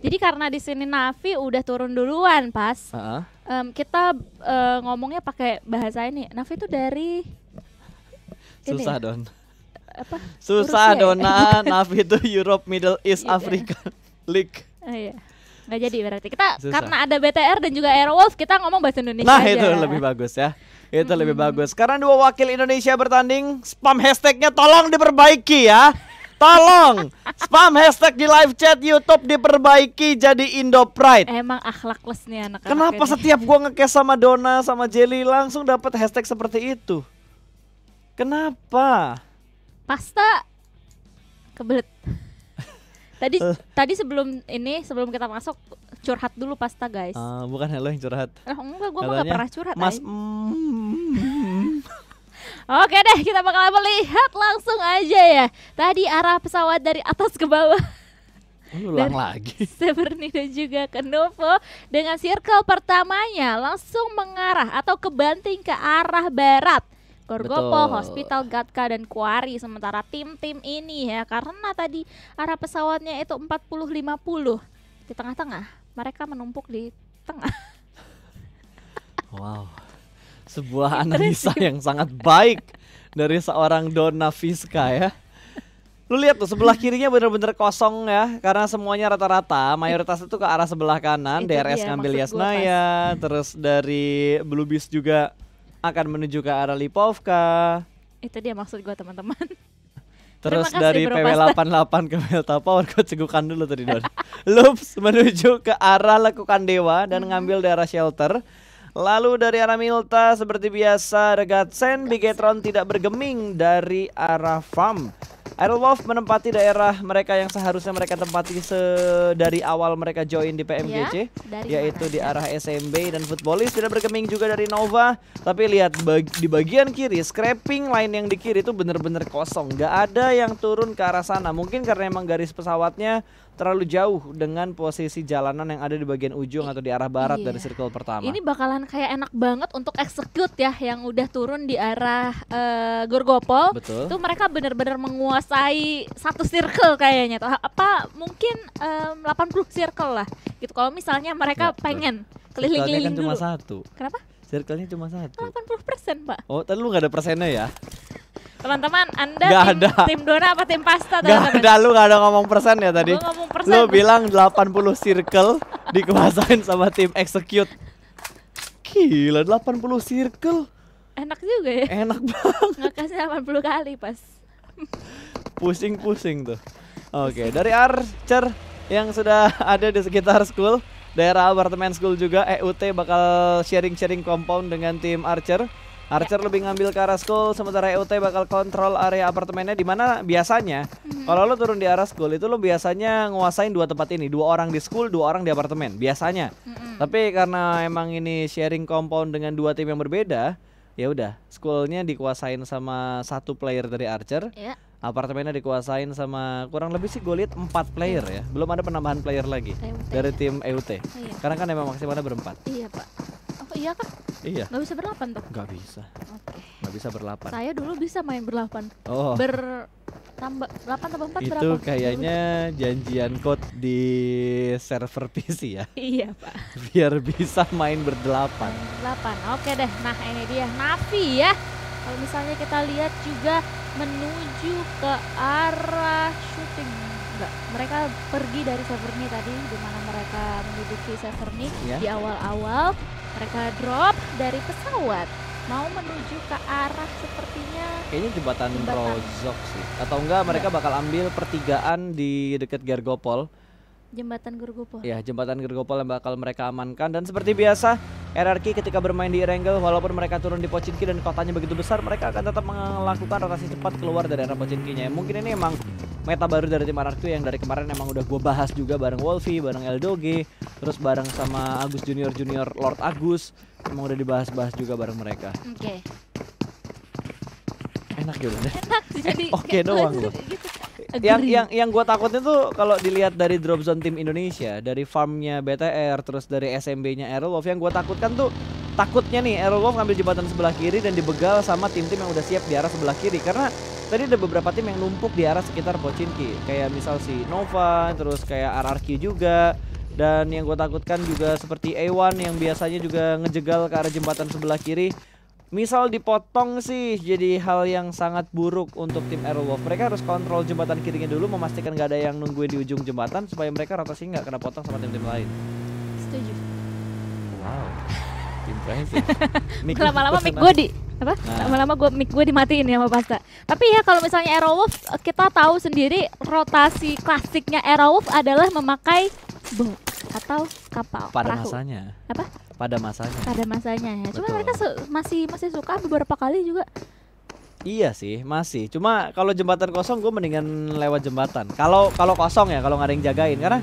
Jadi karena di sini Navi udah turun duluan pas. Kita ngomongnya pakai bahasa ini. Navi itu dari susah Don. Apa? Susah Rusia, Dona. Navi itu Europe Middle East Africa League. Iya. Nggak jadi berarti. Kita susah. karena ada BTR dan juga Airwolf, kita ngomong bahasa Indonesia Nah aja. itu lebih bagus ya. Itu lebih bagus. Karena dua wakil Indonesia bertanding, spam hashtagnya tolong diperbaiki ya. Tolong spam hashtag di live chat YouTube diperbaiki jadi Indo Pride. Emang akhlakless nih anak-anak. Kenapa ini. setiap gua nge-cash sama Dona sama Jelly langsung dapat hashtag seperti itu? Kenapa? Pasta kebelet. Tadi sebelum kita masuk curhat dulu Pasta guys. Bukan lo yang curhat. Enggak, gue mah gak pernah curhat. Mas Oke deh, kita bakal melihat langsung aja ya. Tadi arah pesawat dari atas ke bawah. Ulang lagi. Severny dan juga Kenovo dengan circle pertamanya langsung mengarah atau kebanting ke arah barat. Gorgopol, Hospital, Gatka, dan Quarry. Sementara tim-tim ini ya, karena tadi arah pesawatnya itu 40-50 di tengah-tengah, mereka menumpuk di tengah. Wow, sebuah analisa yang sangat baik dari seorang Donna Fiska ya. Lu lihat tuh sebelah kirinya bener-bener kosong ya, karena semuanya rata-rata mayoritas itu ke arah sebelah kanan. Itu DRS dia, ngambil maksud Yasnaya, terus dari Blue Beast juga akan menuju ke arah Lipovka. Itu dia maksud gue teman-teman. Terus Terima kasih, dari Bro PW88 ke Delta Power, gue cegukan dulu tadi Don. Loops menuju ke arah Lekukan Dewa dan ngambil daerah shelter. Lalu dari arah Milta seperti biasa Regatsen, Bigetron tidak bergeming dari arah farm. Airwolf menempati daerah mereka yang seharusnya mereka tempati dari awal mereka join di PMGC, yaitu di arah SMB, dan Footballis tidak bergeming juga dari Nova. Tapi lihat di bagian kiri, scrapping line yang di kiri itu bener-bener kosong, nggak ada yang turun ke arah sana. Mungkin karena emang garis pesawatnya terlalu jauh dengan posisi jalanan yang ada di bagian ujung atau di arah barat dari circle pertama. Ini bakalan kayak enak banget untuk execute ya, yang udah turun di arah Gorgopol. Betul. Itu mereka benar-benar menguasai satu circle kayaknya tuh. Apa mungkin 80 circle lah gitu. Kalau misalnya mereka pengen keliling-keliling kan dulu. Cuma satu. Kenapa? Circle-nya cuma satu. 80% Pak. Oh, tadi lu gak ada persennya ya? Teman-teman, Anda tim Dona apa tim Pasta? Gak ada, lu gak ada ngomong persen ya tadi? Gua ngomong persen. Lu bilang 80 circle dikuasain sama tim execute. Gila, 80 circle. Enak juga ya. Enak banget. Ngekasih 80 kali pas. Pusing-pusing tuh. Oke, dari Archer yang sudah ada di sekitar school, daerah apartemen school juga, EUT bakal sharing-sharing compound dengan tim Archer. Archer lebih ngambil ke arah school, sementara EUT bakal kontrol area apartemennya, di mana biasanya kalau lo turun di arah school itu lo biasanya nguasain dua tempat ini, 2 orang di school, 2 orang di apartemen biasanya. Tapi karena emang ini sharing compound dengan 2 tim yang berbeda, ya udah schoolnya dikuasain sama 1 player dari Archer. Apartemennya dikuasain sama kurang lebih sih gue lihat 4 player ya. Belum ada penambahan player lagi dari tim EUT. Karena kan emang maksimalnya berempat. Iya Pak. Oh iya kah? Iya. Gak bisa berlapan tuh? Gak bisa. Oke. Gak bisa berlapan. Saya dulu bisa main berlapan. Oh. Tambah 8 tambah 4 berapa? Itu kayaknya janjian code di server PC ya. Iya Pak. Biar bisa main berdelapan. 8. Oke deh. Nah ini dia Navi ya. Kalau misalnya kita lihat juga menuju ke arah shooting. Enggak, mereka pergi dari Severny tadi, di mana mereka menduduki Severny di awal-awal. Mereka drop dari pesawat, mau menuju ke arah sepertinya kayaknya jembatan Rozok sih. Atau enggak mereka bakal ambil pertigaan di dekat Gergopol. Jembatan Gergopol. Ya, jembatan Gergopol yang bakal mereka amankan. Dan seperti biasa, RRQ ketika bermain di Erangel, walaupun mereka turun di Pochinki dan kotanya begitu besar, mereka akan tetap melakukan rotasi cepat keluar dari area Pochinkinya. Mungkin ini emang meta baru dari tim RRQ yang dari kemarin emang udah gue bahas juga bareng Wolfie, bareng Eldoge, terus bareng sama Agus Junior Lord Agus. Emang udah dibahas-bahas juga bareng mereka. Oke. Enak gitu deh. Enak jadi Oke doang loh. Gitu. Yang gue takutin tuh kalau dilihat dari drop zone tim Indonesia, dari farmnya BTR, terus dari SMB-nya Aerowolf, yang gue takutkan tuh takutnya nih Aerowolf ngambil jembatan sebelah kiri dan dibegal sama tim-tim yang udah siap di arah sebelah kiri. Karena tadi ada beberapa tim yang numpuk di arah sekitar Pochinki, kayak misal si Nova, terus kayak RRQ juga. Dan yang gue takutkan juga seperti A1 yang biasanya juga ngejegal ke arah jembatan sebelah kiri. Misal dipotong sih jadi hal yang sangat buruk untuk tim Aerowolf. Mereka harus kontrol jembatan kirinya dulu, memastikan gak ada yang nungguin di ujung jembatan supaya mereka rotasi nggak kena potong sama tim-tim lain. Setuju. Wow, impressive. Lama-lama mic gue di apa? Lama-lama mic gue dimatiin ya sama Pasta. Tapi ya kalau misalnya Aerowolf, kita tahu sendiri rotasi klasiknya Aerowolf adalah memakai boat atau kapal Pada perahu. masanya. Apa? Pada masanya Ya. Cuma Betul. mereka masih suka beberapa kali juga. Iya sih, masih. Cuma kalau jembatan kosong gue mendingan lewat jembatan. Kalau kosong ya, kalau nggak ada yang jagain. Karena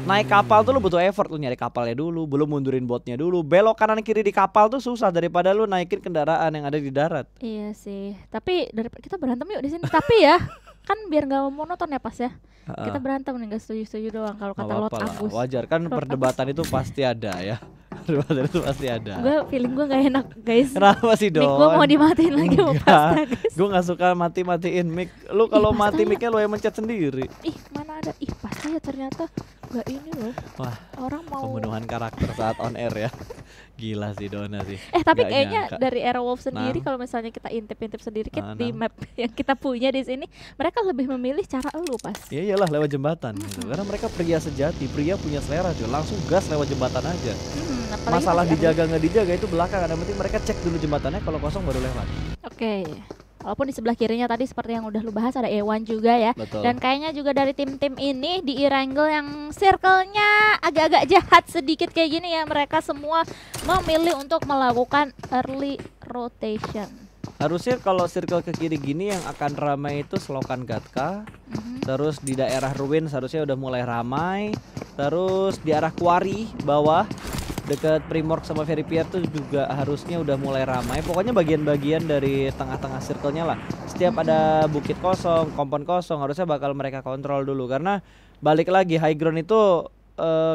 naik kapal tuh lu butuh effort, lu nyari kapalnya dulu, belum mundurin botnya dulu. Belok kanan kiri di kapal tuh susah daripada lu naikin kendaraan yang ada di darat. Iya sih. Tapi daripada kita berantem yuk di sini. Tapi ya kan biar nggak monoton ya Pas ya. Kita berantem nih, nggak setuju doang kalau kata Nggak Lot apa-apa lah, Agus. wajar kan Lot perdebatan itu pasti ada ya. Perdebatan itu pasti ada. Gue feeling gue nggak enak guys. Kenapa sih Don? Mic gue mau dimatiin lagi sama Pasta guys. Gue nggak suka mati-matiin mic. Lu kalau Ih, mati Pasta micnya lu yang mencet sendiri. Ih mana ada, ih Pasta ya ternyata nggak ini loh. Wah, Orang mau. pembunuhan karakter saat on air ya. Gila sih Dona sih. Tapi Nggak kayaknya nyangka. dari Aerowolf sendiri Nah. kalau misalnya kita intip-intip sedikit di Nah. map yang kita punya di sini, mereka lebih memilih cara elu Pas. Ya iyalah lewat jembatan gitu. Karena mereka pria sejati, pria punya selera cuy. Langsung gas lewat jembatan aja. Apalagi Masalah masih dijaga nggak dijaga itu belakangan. Yang penting mereka cek dulu jembatannya, kalau kosong baru lewat. Oke. Walaupun di sebelah kirinya tadi seperti yang udah lu bahas ada Ewan juga ya. Betul. Dan kayaknya juga dari tim-tim ini di E-Wrangle yang circle-nya agak-agak jahat sedikit kayak gini ya, mereka semua memilih untuk melakukan early rotation. Harusnya kalau circle ke kiri gini yang akan ramai itu Selokan Gatka. Terus di daerah Ruin seharusnya udah mulai ramai. Terus di arah Quarry bawah dekat Primork sama Ferry Pier tuh juga harusnya udah mulai ramai. Pokoknya bagian-bagian dari tengah-tengah circle-nya lah. Setiap ada bukit kosong, kompon kosong harusnya bakal mereka kontrol dulu. Karena balik lagi high ground itu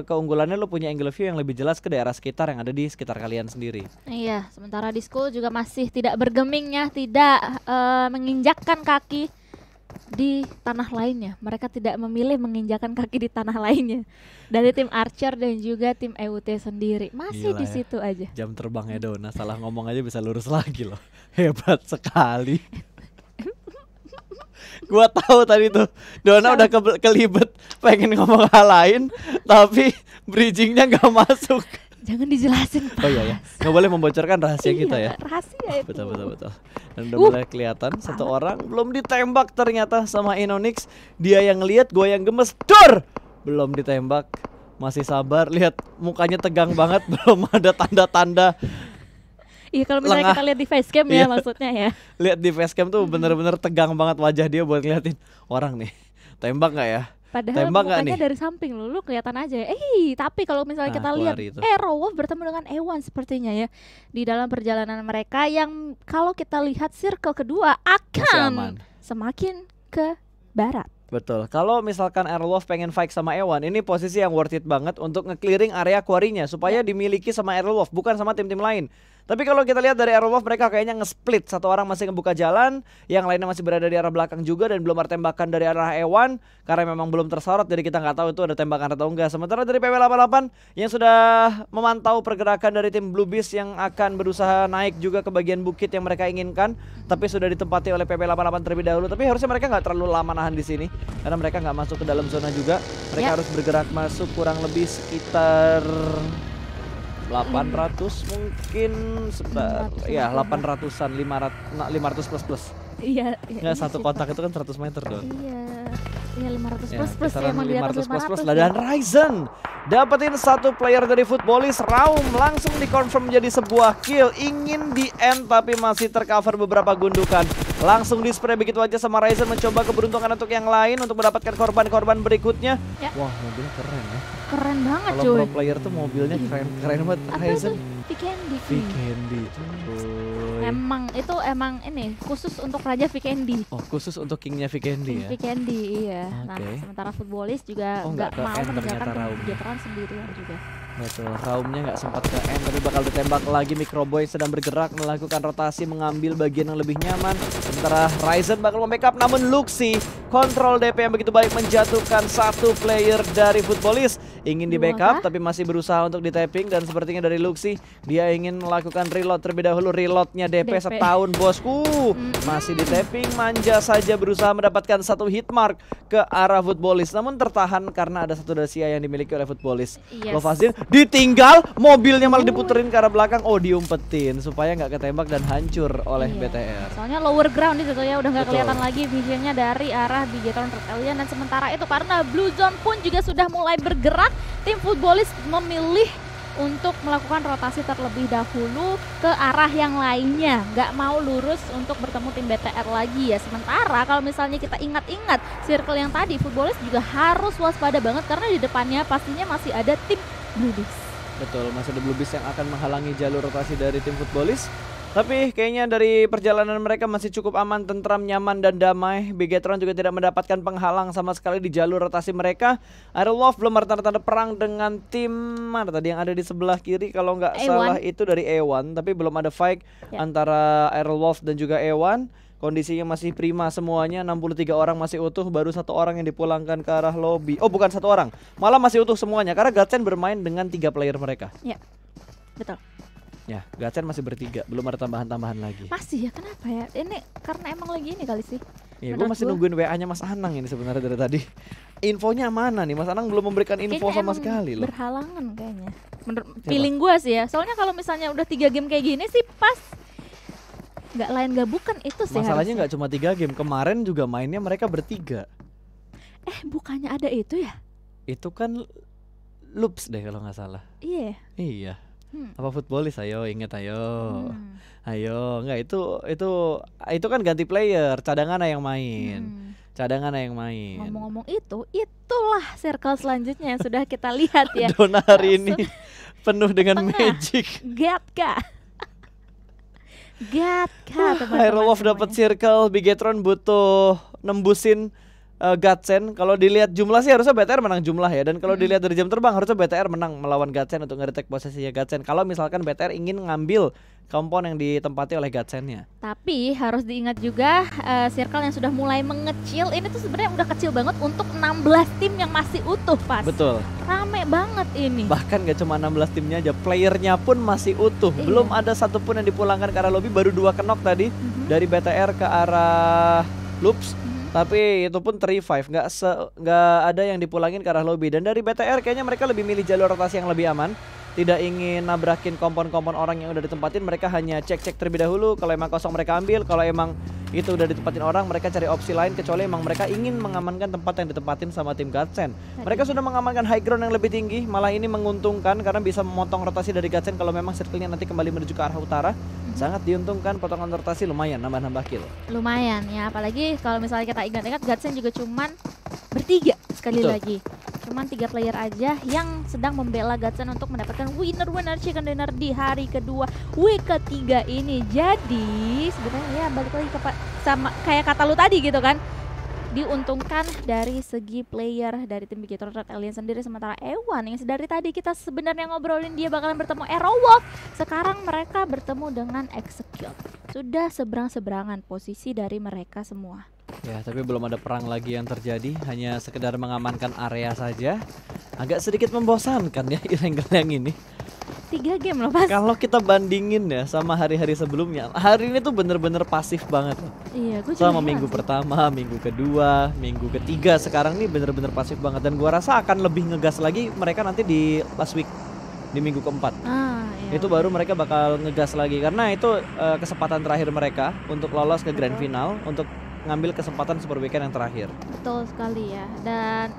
keunggulannya lu punya angle view yang lebih jelas ke daerah sekitar yang ada di sekitar kalian sendiri. Iya, sementara di school juga masih tidak bergeming ya, tidak menginjakkan kaki di tanah lainnya. Mereka tidak memilih menginjakkan kaki di tanah lainnya. Dari tim Archer dan juga tim EUT sendiri masih Gila di ya. situ aja. Jam terbangnya Dona salah ngomong aja bisa lurus lagi loh. Hebat sekali. Gua tahu tadi tuh Dona udah kelibet pengen ngomong hal lain tapi bridgingnya nggak masuk. Jangan dijelasin Pas. Oh iya ya, nggak boleh membocorkan rahasia kita ya. Rahasia itu. Betul. Dan udah mulai kelihatan satu orang belum ditembak ternyata sama Inonix. Dia yang lihat, gue yang gemes. Dor! Belum ditembak. Masih sabar, lihat mukanya tegang banget, belum ada tanda-tanda. Iya kalau misalnya Lengah. kita lihat di facecam ya Iya. maksudnya ya. Lihat di facecam tuh bener-bener tegang banget wajah dia buat ngeliatin orang nih. Tembak nggak ya? Padahal Tembak nggak mukanya nih? dari samping lu kelihatan aja. Tapi kalau misalnya Nah, kita lihat Quarry itu. Aerowolf bertemu dengan Ewan sepertinya ya di dalam perjalanan mereka yang kalau kita lihat circle kedua Masih akan aman. semakin ke barat. Betul. Kalau misalkan Aerowolf pengen fight sama Ewan, ini posisi yang worth it banget untuk nge-clearing area quarry-nya supaya dimiliki sama Aerowolf, bukan sama tim-tim lain. Tapi kalau kita lihat dari Aerowolf, mereka kayaknya nge-split. Satu orang masih ngebuka jalan, yang lainnya masih berada di arah belakang juga dan belum ada tembakan dari arah Ewan karena memang belum tersorot, jadi kita nggak tahu itu ada tembakan atau enggak. Sementara dari PW88 yang sudah memantau pergerakan dari tim Blue Beast yang akan berusaha naik juga ke bagian bukit yang mereka inginkan, tapi sudah ditempati oleh PW88 terlebih dahulu. Tapi harusnya mereka nggak terlalu lama nahan di sini karena mereka nggak masuk ke dalam zona juga. Mereka harus bergerak masuk kurang lebih sekitar 800 mungkin sebentar. Ya 800-an, 500 plus. Iya. Nggak, satu kotak itu kan 100 meter Don. Iya 500 Ya, plus kisaran emang di atas 500 plus 500 dan Ryzen dapetin satu player dari Footballist. Raum langsung dikonfirm jadi sebuah kill. Ingin di end tapi masih tercover beberapa gundukan. Langsung di spray begitu aja sama Ryzen, mencoba keberuntungan untuk yang lain untuk mendapatkan korban-korban berikutnya. Ya. Wah, mobilnya keren ya. Keren banget Kalau cuy. pro player tuh mobilnya keren banget. Apa Ryzen tuh? Vikendi. Vikendi cuy. Emang ini khusus untuk Raja Vikendi. Oh, khusus untuk kingnya Vikendi ya. Vikendi iya. Nah, Oke. sementara Footballist juga Oh, nggak nggak ke mau end meninggalkan ternyata Raum. kegiatan sendirian juga. Betul, Raumnya nggak sempat ke end tapi bakal ditembak lagi. Microboy sedang bergerak melakukan rotasi mengambil bagian yang lebih nyaman. Sementara Ryzen bakal membackup namun Luxi kontrol DP yang begitu baik menjatuhkan satu player dari Futbolist. Ingin di backup tapi masih berusaha untuk di tapping dan sepertinya dari Luxi dia ingin melakukan reload terlebih dahulu. Reloadnya DP setahun bosku. Masih di tapping, manja saja berusaha mendapatkan satu hit mark ke arah Futbolist namun tertahan karena ada satu Dacia yang dimiliki oleh Futbolist. Lovazin ditinggal, mobilnya malah diputerin ke arah belakang. Oh, diumpetin supaya nggak ketembak dan hancur oleh BTR. Soalnya lower ground itu ya udah nggak kelihatan lagi visionnya dari arah Bigetron Red Alien. Dan sementara itu karena Blue Zone pun juga sudah mulai bergerak, tim Futbolist memilih untuk melakukan rotasi terlebih dahulu ke arah yang lainnya, nggak mau lurus untuk bertemu tim BTR lagi ya. Sementara kalau misalnya kita ingat-ingat circle yang tadi, Futbolist juga harus waspada banget karena di depannya pastinya masih ada tim Bluebees. Betul, masih ada Bluebees yang akan menghalangi jalur rotasi dari tim Futbolist. Tapi kayaknya dari perjalanan mereka masih cukup aman, tentram, nyaman, dan damai. Bigetron juga tidak mendapatkan penghalang sama sekali di jalur rotasi mereka. Aerolov belum ada tanda-tanda perang dengan tim mana tadi yang ada di sebelah kiri. Kalau nggak salah itu dari A1, tapi belum ada fight antara Aerolov dan juga A1. Kondisinya masih prima semuanya, 63 orang masih utuh, baru satu orang yang dipulangkan ke arah lobby. Oh, bukan satu orang, malah masih utuh semuanya karena Gatsen bermain dengan 3 player mereka. Ya, betul. Ya, Gatsen masih bertiga, belum ada tambahan-tambahan lagi. Masih ya, kenapa ya? Ini karena emang lagi ini kali sih. Iya, gue masih nungguin WA-nya Mas Anang ini sebenarnya dari tadi. Infonya mana nih? Mas Anang belum memberikan info kayaknya sama sekali loh. Berhalangan kayaknya. Menurut feeling gue sih ya. Soalnya kalau misalnya udah 3 game kayak gini sih pas nggak lain gak bukan itu sih. Masalahnya nggak cuma 3 game, kemarin juga mainnya mereka bertiga. Bukannya ada itu ya? Itu kan Loops deh kalau nggak salah. Iya. Iya. Apa Futbolist? Ayo inget ayo. Ayo, enggak itu kan ganti player, cadangan yang main. Cadangan yang main. Ngomong-ngomong itulah circle selanjutnya yang sudah kita lihat ya. Dona hari ini penuh dengan magic. Gatka. Teman-teman. Aerolov dapat circle, Bigetron butuh nembusin Gatsen. Kalau dilihat jumlah sih harusnya BTR menang jumlah ya. Dan kalau dilihat dari jam terbang harusnya BTR menang melawan Gatsen untuk nge-retake posisinya Gatsen. Kalau misalkan BTR ingin ngambil kompon yang ditempati oleh Gatsennya. Tapi harus diingat juga circle yang sudah mulai mengecil. Ini tuh sebenarnya udah kecil banget untuk 16 tim yang masih utuh pas. Betul. Rame banget ini. Bahkan gak cuma 16 timnya aja, playernya pun masih utuh. Belum ada satupun yang dipulangkan ke arah lobby. Baru 2 kenok tadi dari BTR ke arah Loops. Tapi itu pun ter-revive, nggak ada yang dipulangin ke arah lobby. Dan dari BTR kayaknya mereka lebih milih jalur rotasi yang lebih aman. Tidak ingin nabrakin kompon-kompon orang yang udah ditempatin. Mereka hanya cek-cek terlebih dahulu. Kalau emang kosong mereka ambil. Kalau emang itu udah ditempatin orang, mereka cari opsi lain. Kecuali emang mereka ingin mengamankan tempat yang ditempatin sama tim Gatsen. Mereka sudah mengamankan high ground yang lebih tinggi. Malah ini menguntungkan karena bisa memotong rotasi dari Gatsen. Kalau memang circle-nya nanti kembali menuju ke arah utara, sangat diuntungkan, potongan rotasi lumayan, nambah-nambah kill. Lumayan ya, apalagi kalau misalnya kita ingat-ingat Gatsen juga cuman bertiga sekali lagi. Cuman 3 player aja yang sedang membela Gatsen untuk mendapatkan winner chicken dinner di hari kedua week ketiga ini. Jadi sebenarnya ya balik lagi sama kayak kata lu tadi gitu kan. Diuntungkan dari segi player dari tim Bigetron Red Alien sendiri. Sementara Ewan yang dari tadi kita sebenarnya ngobrolin dia bakalan bertemu Aerowolf, sekarang mereka bertemu dengan Execute. Sudah seberang-seberangan posisi dari mereka semua. Ya, tapi belum ada perang lagi yang terjadi, hanya sekedar mengamankan area saja. Agak sedikit membosankan ya Irenggal yang ini. 3 game loh pas. Kalau kita bandingin ya sama hari-hari sebelumnya, hari ini tuh bener-bener pasif banget loh. Iya, gue sama minggu pertama, minggu kedua, minggu ketiga, sekarang nih bener-bener pasif banget. Dan gua rasa akan lebih ngegas lagi mereka nanti di last week, di minggu keempat. Iya. Itu baru mereka bakal ngegas lagi karena itu kesempatan terakhir mereka untuk lolos ke grand final, untuk ngambil kesempatan Super Weekend yang terakhir. Betul sekali ya. Dan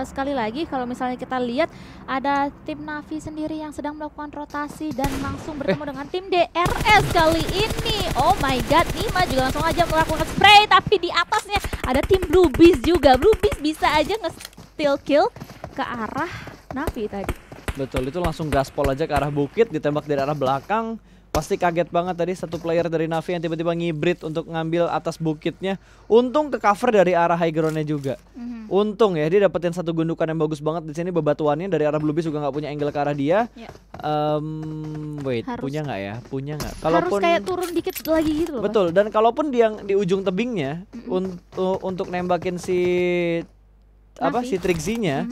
sekali lagi kalau misalnya kita lihat ada tim Navi sendiri yang sedang melakukan rotasi dan langsung bertemu dengan tim DRS kali ini. Oh my god, Nima juga langsung aja melakukan spray, tapi di atasnya ada tim Bluebees juga. Bluebees bisa aja nge-steal kill ke arah Navi tadi. Betul, itu langsung gaspol aja ke arah bukit, ditembak dari arah belakang. Pasti kaget banget tadi satu player dari Navi yang tiba-tiba ngibrit untuk ngambil atas bukitnya. Untung ke cover dari arah high ground-nya juga. Untung ya dia dapetin satu gundukan yang bagus banget di sini. Bebatuannya dari arah Blue Beast juga nggak punya angle ke arah dia. Wait, punya nggak ya? Punya nggak? Harus kayak turun dikit lagi gitu loh. Betul. Dan kalaupun dia di ujung tebingnya untuk nembakin si si Trixie-nya.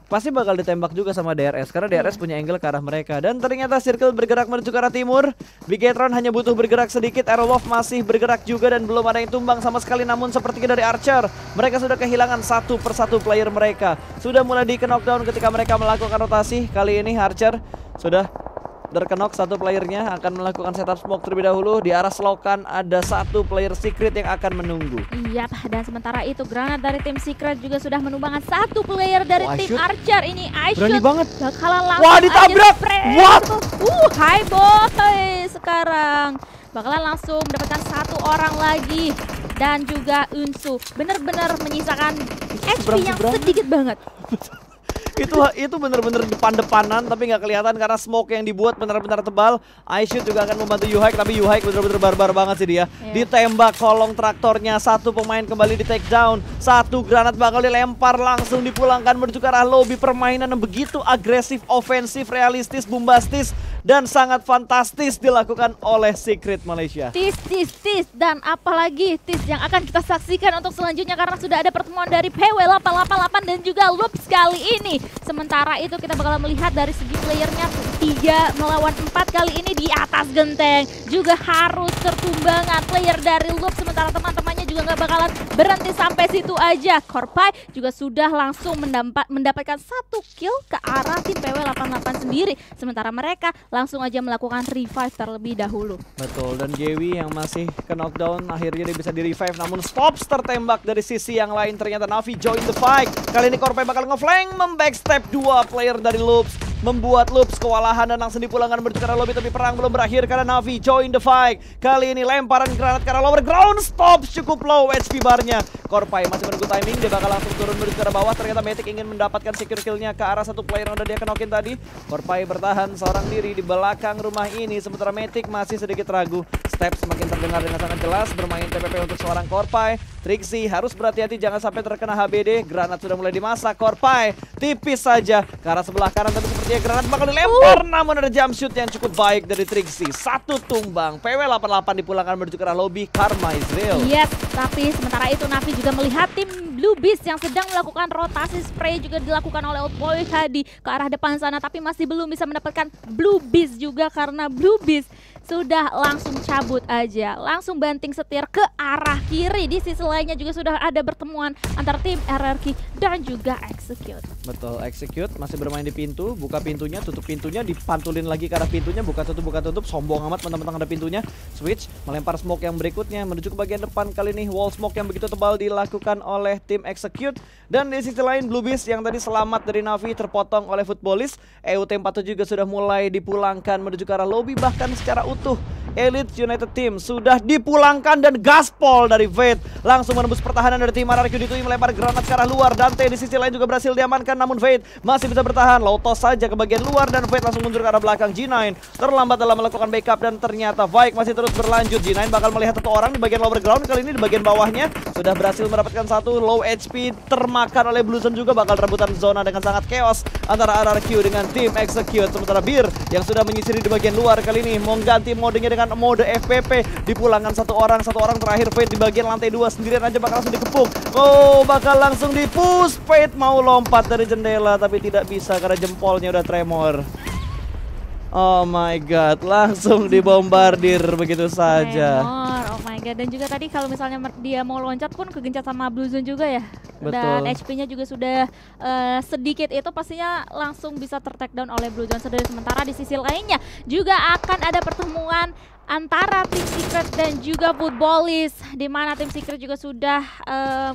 Pasti bakal ditembak juga sama DRS karena DRS punya angle ke arah mereka. Dan ternyata Circle bergerak menuju ke arah timur. Bigetron hanya butuh bergerak sedikit. Aerowolf masih bergerak juga dan belum ada yang tumbang sama sekali. Namun sepertiga dari Archer, mereka sudah kehilangan satu persatu player mereka. Sudah mulai di knockdown ketika mereka melakukan rotasi. Kali ini Archer sudah terkenok satu playernya, akan melakukan setup smoke terlebih dahulu. Di arah selokan ada satu player Secret yang akan menunggu. Iya, dan sementara itu granat dari tim Secret juga sudah menumbangkan satu player dari tim Archer. Ini iShoot berani banget. bakalan langsung wah, ditabrak. What? Hi boy. Sekarang bakalan langsung mendapatkan satu orang lagi. Dan juga Unsu benar-benar menyisakan HP yang sedikit banget. Itu bener-bener depan-depanan tapi nggak kelihatan karena smoke yang dibuat benar-benar tebal. iShoot juga akan membantu Yuhaik, tapi Yuhaik bener-bener barbar banget sih dia. Ditembak kolong traktornya, satu pemain kembali di take down, satu granat bakal dilempar langsung dipulangkan menuju ke arah lobby. Permainan yang begitu agresif, ofensif, realistis, bombastis dan sangat fantastis dilakukan oleh Secret Malaysia. Tis dan apalagi tis yang akan kita saksikan untuk selanjutnya karena sudah ada pertemuan dari PW888 dan juga Loops kali ini. Sementara itu kita bakal melihat dari segi playernya 3 melawan 4 kali ini di atas genteng. Juga harus tertumbangan player dari Loop, sementara teman-temannya juga nggak bakalan berhenti sampai situ aja. Korpai juga sudah langsung mendapatkan satu kill ke arah tim PW88 sendiri. Sementara mereka langsung aja melakukan revive terlebih dahulu. Betul, dan Gewi yang masih ke knockdown akhirnya dia bisa di revive, namun Stops tertembak dari sisi yang lain. Ternyata Navi join the fight. Kali ini Korpai bakal ngeflank, membackstep 2 player dari Loops, membuat Loops kewalahan dan langsung dipulangkan menuju ke arah lobby. Tapi perang belum berakhir karena Navi join the fight. Kali ini lemparan granat ke arah lower ground. Stops cukup low HP barnya. Korpai masih menunggu timing, dia bakal langsung turun menuju ke arah bawah. Ternyata Matic ingin mendapatkan secure killnya ke arah satu player yang udah dia kenokin tadi. Korpai bertahan seorang diri di belakang rumah ini, sementara Matic masih sedikit ragu. Step semakin terdengar dengan sangat jelas, bermain TPP untuk seorang Korpai. Trixie harus berhati-hati jangan sampai terkena HBD. Granat sudah mulai dimasak. Korpai tipis saja ke arah sebelah kanan, tapi sepertinya granat bakal dilempar. Namun ada jump shoot yang cukup baik dari Trixie. Satu tumbang. PW88 dipulangkan menuju ke arah lobby. Karma is real. Yes, tapi sementara itu Navi juga melihat tim Blue Beast yang sedang melakukan rotasi spray juga dilakukan oleh Old Boy tadi ke arah depan sana, tapi masih belum bisa mendapatkan Blue Beast juga karena Blue Beast sudah langsung cabut aja, langsung banting setir ke arah kiri. Di sisi lainnya juga sudah ada pertemuan antara tim RRQ dan juga Execute. Betul, Execute masih bermain di pintu, buka pintunya, tutup pintunya, dipantulin lagi ke arah pintunya, buka tutup, sombong amat mentang-mentang ada pintunya. Switch, melempar smoke yang berikutnya menuju ke bagian depan. Kali ini wall smoke yang begitu tebal dilakukan oleh tim Execute. Dan di sisi lain Blue Beast yang tadi selamat dari Navi terpotong oleh Footballist. EUT47 juga sudah mulai dipulangkan menuju ke arah lobby, bahkan secara utuh. Elite United Team sudah dipulangkan dan gaspol dari Fate langsung menembus pertahanan dari tim RRQ. Ditui melempar granat ke arah luar. Dante di sisi lain juga berhasil diamankan, namun Fate masih bisa bertahan. Lotos saja ke bagian luar dan Fate langsung mundur ke arah belakang. G9 terlambat dalam melakukan backup dan ternyata Vike masih terus berlanjut. G9 bakal melihat satu orang di bagian lower ground, kali ini di bagian bawahnya sudah berhasil mendapatkan satu. Low HP termakan oleh Bluezone juga, bakal rebutan zona dengan sangat chaos antara RRQ dengan tim Execute. Sementara Bir yang sudah menyisiri di bagian luar kali ini mau ganti modenya dengan mode FPP. Dipulangkan satu orang terakhir. Fate di bagian lantai 2 sendirian aja bakal langsung dikepung. Oh, bakal langsung dipush. Fate mau lompat dari jendela tapi tidak bisa karena jempolnya udah tremor. Oh my god, langsung dibombardir begitu saja. Oh my god, dan juga tadi kalau misalnya dia mau loncat pun kegencet sama Bluezone juga ya. Betul. Dan HP-nya juga sudah sedikit, itu pastinya langsung bisa ter-take down oleh Bluezone. Sementara di sisi lainnya juga akan ada pertemuan antara tim Secret dan juga Footballist, di mana tim Secret juga sudah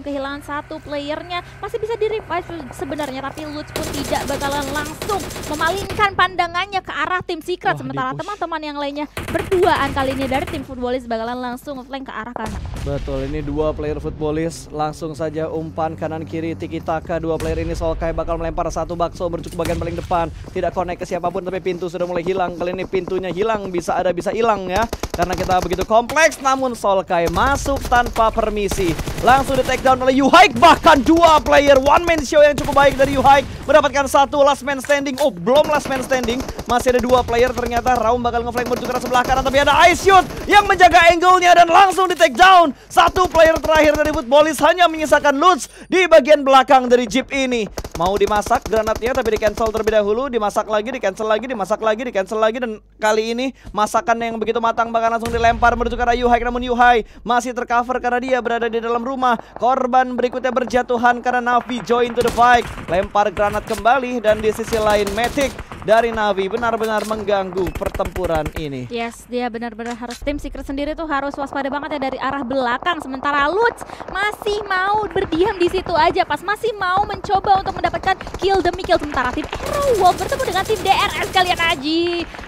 kehilangan satu playernya. Masih bisa di revive sebenarnya, tapi Lutz pun tidak bakalan langsung memalingkan pandangannya ke arah tim Secret. Sementara teman-teman yang lainnya berduaan kali ini dari tim Footballist bakalan langsung flank ngeflank ke arah kanan. Betul, ini dua player Futbolis langsung saja umpan kanan kiri tiki taka. Dua player ini Solkai bakal melempar satu bakso bercukup bagian paling depan, tidak connect ke siapapun tapi pintu sudah mulai hilang. Kali ini pintunya hilang, bisa ada bisa hilang ya, karena kita begitu kompleks. Namun Solkai masuk tanpa permisi, langsung di take down oleh Yuhaik. Bahkan dua player one man show yang cukup baik dari Yuhaik, mendapatkan satu last man standing. Oh, belum last man standing, masih ada dua player. Ternyata Raum bakal ngeflank menuju ke arah sebelah kanan, tapi ada Ice Shoot yang menjaga angle-nya dan langsung di take down. Satu player terakhir dari Futbolis, hanya menyisakan Lutz di bagian belakang dari Jeep ini. Mau dimasak granatnya tapi di cancel terlebih dahulu, dimasak lagi, di cancel lagi, dimasak lagi, di cancel lagi, dan kali ini masakan yang begitu matang bahkan langsung dilempar menuju ke arah Yuhaik. Namun Yuhai masih tercover karena dia berada di dalam rumah. Korban berikutnya berjatuhan karena Navi join to the fight, lempar granat kembali, dan di sisi lain Matic dari Navi benar-benar mengganggu pertempuran ini. Yes, dia benar-benar harus, tim Secret sendiri tuh harus waspada banget ya dari arah belakang. Sementara Lutz masih mau berdiam di situ aja, pas masih mau mencoba untuk mendapatkan kill demi kill. Sementara tim Aerowolf bertemu dengan tim DRS. Kalian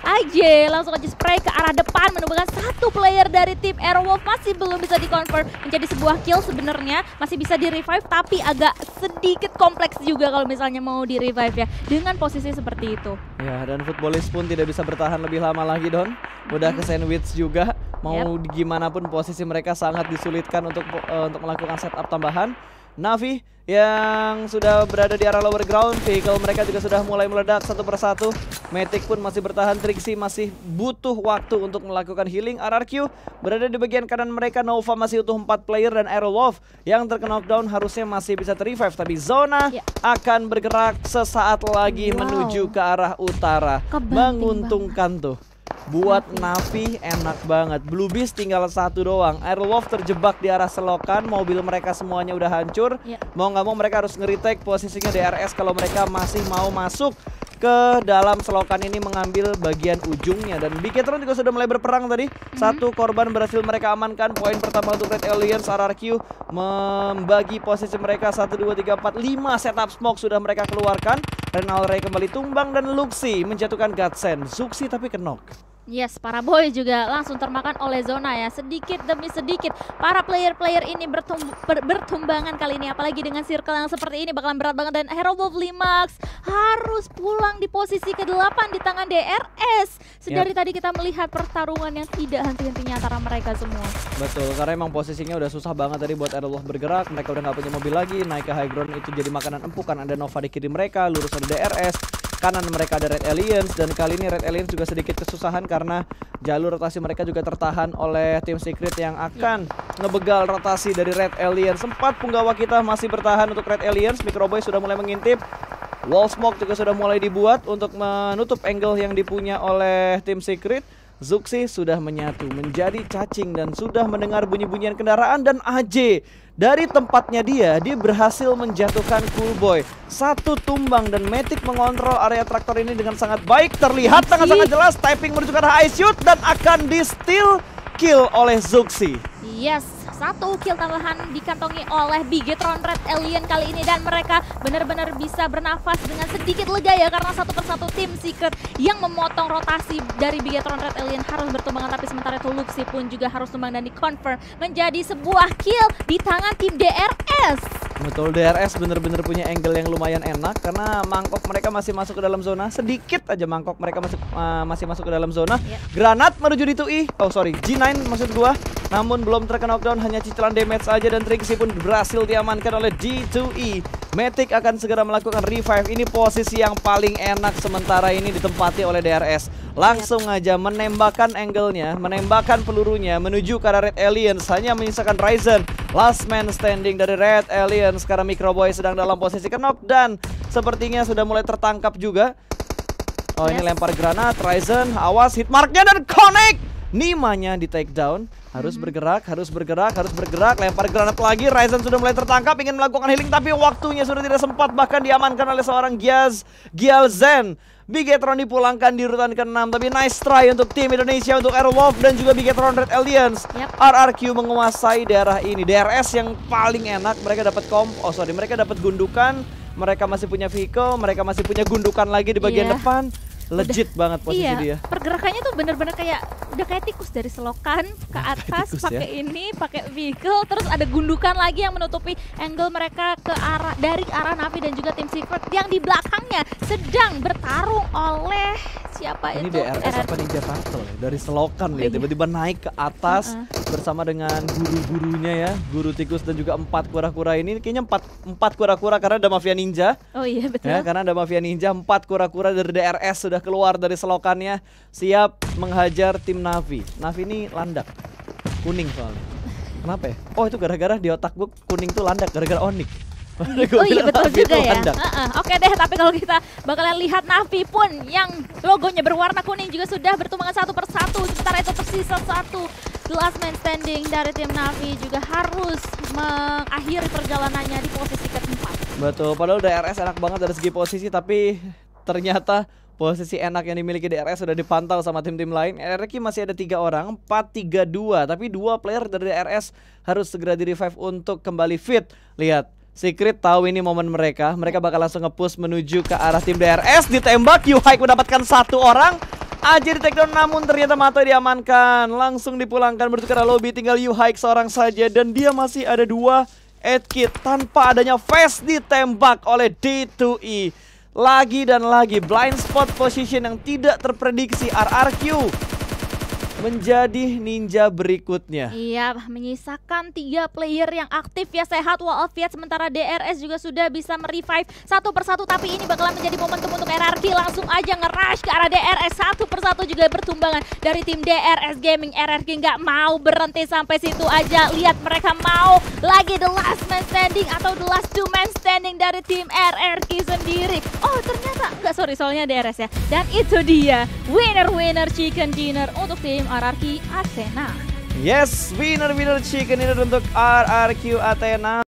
Aje langsung aja spray ke arah depan, menemukan satu player dari tim Aerowolf. Masih belum bisa di-convert menjadi sebuah kill sebenarnya, masih bisa di-revive tapi agak sedikit kompleks juga kalau misalnya mau di-revive ya dengan posisi seperti itu. Ya, dan Futbolis pun tidak bisa bertahan lebih lama lagi, Don. Udah ke sandwich juga. Mau gimana pun posisi mereka sangat disulitkan untuk melakukan setup tambahan. Navi yang sudah berada di arah lower ground, vehicle mereka juga sudah mulai meledak satu persatu. Matic pun masih bertahan, Trixie masih butuh waktu untuk melakukan healing. RRQ berada di bagian kanan mereka, Nova masih utuh 4 player, dan Aerowolf yang terkena knockdown harusnya masih bisa ter-revive. Tapi Zona akan bergerak sesaat lagi menuju ke arah utara. Menguntungkan tuh. Buat Navi enak banget. Blue Beast tinggal satu doang. Aerowolf terjebak di arah selokan, mobil mereka semuanya udah hancur. Mau nggak mau mereka harus nge-retake posisinya DRS kalau mereka masih mau masuk ke dalam selokan ini mengambil bagian ujungnya. Dan Bigetron juga sudah mulai berperang tadi. Satu korban berhasil mereka amankan. Poin pertama untuk Red Aliens. RRQ membagi posisi mereka 1, 2, 3, 4, 5 setup smoke sudah mereka keluarkan. Renal Ray kembali tumbang dan Luxi menjatuhkan Godsend. Zuxi tapi kenok. Yes, para boy juga langsung termakan oleh Zona ya. Sedikit demi sedikit para player-player ini bertumbangan kali ini. Apalagi dengan circle yang seperti ini bakalan berat banget. Dan Aerowolf Limax harus pulang di posisi ke-8 di tangan DRS. Sedari tadi kita melihat pertarungan yang tidak henti-hentinya antara mereka semua. Betul, karena emang posisinya udah susah banget tadi buat Aerowolf bergerak. Mereka udah nggak punya mobil lagi. Naik ke high ground itu jadi makanan empuk kan. Ada Nova di kiri mereka, lurus ada DRS. Kanan mereka ada Red Aliens, dan kali ini Red Aliens juga sedikit kesusahan karena jalur rotasi mereka juga tertahan oleh tim Secret yang akan ngebegal rotasi dari Red Aliens. Sempat punggawa kita masih bertahan untuk Red Aliens. Microboy sudah mulai mengintip. Wall smoke juga sudah mulai dibuat untuk menutup angle yang dipunya oleh tim Secret. Zuxi sudah menyatu menjadi cacing dan sudah mendengar bunyi-bunyian kendaraan, dan AJ dari tempatnya dia berhasil menjatuhkan Coolboy. Satu tumbang dan Matic mengontrol area traktor ini dengan sangat baik. Terlihat sangat jelas typing menuju ke arah Ice Shoot dan akan di-steal kill oleh Zuxi. Yes, satu kill tambahan dikantongi oleh Bigetron Red Alien kali ini, dan mereka benar-benar bisa bernafas dengan sedikit lega ya, karena satu persatu tim Secret yang memotong rotasi dari Bigetron Red Alien harus bertumbangan. Tapi sementara itu Luxi pun juga harus tumbang dan di-confirm menjadi sebuah kill di tangan tim DRS. Betul, DRS bener-bener punya angle yang lumayan enak karena mangkok mereka masih masuk ke dalam zona. Sedikit aja mangkok mereka masih masuk ke dalam zona. Granat menuju di 2E, oh sorry, G9 maksud gua. Namun belum terkena knockdown, hanya cicilan damage aja, dan Trixie pun berhasil diamankan oleh D2E. Matic akan segera melakukan revive. Ini posisi yang paling enak sementara ini ditempati oleh DRS. Langsung aja menembakkan angle-nya, menembakkan pelurunya menuju ke arah Red Aliens. Hanya menyisakan Ryzen, last man standing dari Red Aliens. Sekarang Microboy sedang dalam posisi knock dan sepertinya sudah mulai tertangkap juga. Oh, ini lempar granat, Ryzen, awas hitmarknya dan connect. Nimanya di take down. Harus bergerak, lempar granat lagi. Ryzen sudah mulai tertangkap, ingin melakukan healing tapi waktunya sudah tidak sempat, bahkan diamankan oleh seorang Gialzen. Bigetron dipulangkan di urutan ke-6, tapi nice try untuk tim Indonesia, untuk Aerowolf dan juga Bigetron Red Aliens. RRQ menguasai daerah ini. DRS yang paling enak, mereka dapat mereka dapat gundukan, mereka masih punya vehicle, mereka masih punya gundukan lagi di bagian depan. Legit banget posisi dia. Pergerakannya tuh bener-bener kayak udah kayak tikus dari selokan ke atas tikus pakai ya. ini, pakai vehicle, terus ada gundukan lagi yang menutupi angle mereka ke arah dari arah Navi dan juga tim Secret yang di belakangnya sedang bertarung oleh siapa Ini itu? DRS apa Ninja Turtle ya? Dari selokan lihat iya. tiba-tiba naik ke atas bersama dengan guru-gurunya ya, guru tikus dan juga 4 kura-kura ini. Kayaknya 4 kura-kura karena ada Mafia Ninja. Oh iya betul. Ya, karena ada Mafia Ninja, 4 kura-kura dari DRS sudah keluar dari selokannya, siap menghajar tim Navi. Navi ini landak, kuning soalnya. Kenapa ya? Oh itu gara-gara di otak gue kuning tuh landak, gara-gara Onyx. Oh iya betul juga ya. Oke deh, tapi kalau kita bakalan lihat Navi pun yang logonya berwarna kuning juga sudah bertumbangan satu persatu. Sementara itu tersisa satu. The last man standing dari tim Navi juga harus mengakhiri perjalanannya di posisi keempat. Betul, padahal DRS enak banget dari segi posisi, tapi ternyata posisi enak yang dimiliki DRS sudah dipantau sama tim-tim lain. RRQ masih ada 3 orang, 4-3-2, tapi 2 player dari DRS harus segera di-revive untuk kembali fit. Lihat, Secret tahu ini momen mereka bakal langsung nge-push menuju ke arah tim DRS. Ditembak, Yuhaik mendapatkan 1 orang aja di take down, namun ternyata Matoy diamankan. Langsung dipulangkan menuju ke arah lobby, tinggal Yuhaik seorang saja dan dia masih ada 2 Edkit tanpa adanya face ditembak oleh D2E. Lagi dan lagi blind spot position yang tidak terprediksi. RRQ menjadi ninja berikutnya. Iya, menyisakan 3 player yang aktif ya, sehat walafiat. Sementara DRS juga sudah bisa merevive satu persatu, tapi ini bakalan menjadi momentum untuk RRQ. Langsung aja nge-rush ke arah DRS, satu persatu juga bertumbangan dari tim DRS Gaming. RRQ nggak mau berhenti sampai situ aja. Lihat, mereka mau lagi the last man standing atau the last 2 man standing dari tim RRQ sendiri. Oh ternyata nggak, sorry, soalnya DRS ya. Dan itu dia winner chicken dinner untuk tim RRQ Athena. Yes, winner chicken dinner untuk RRQ Athena.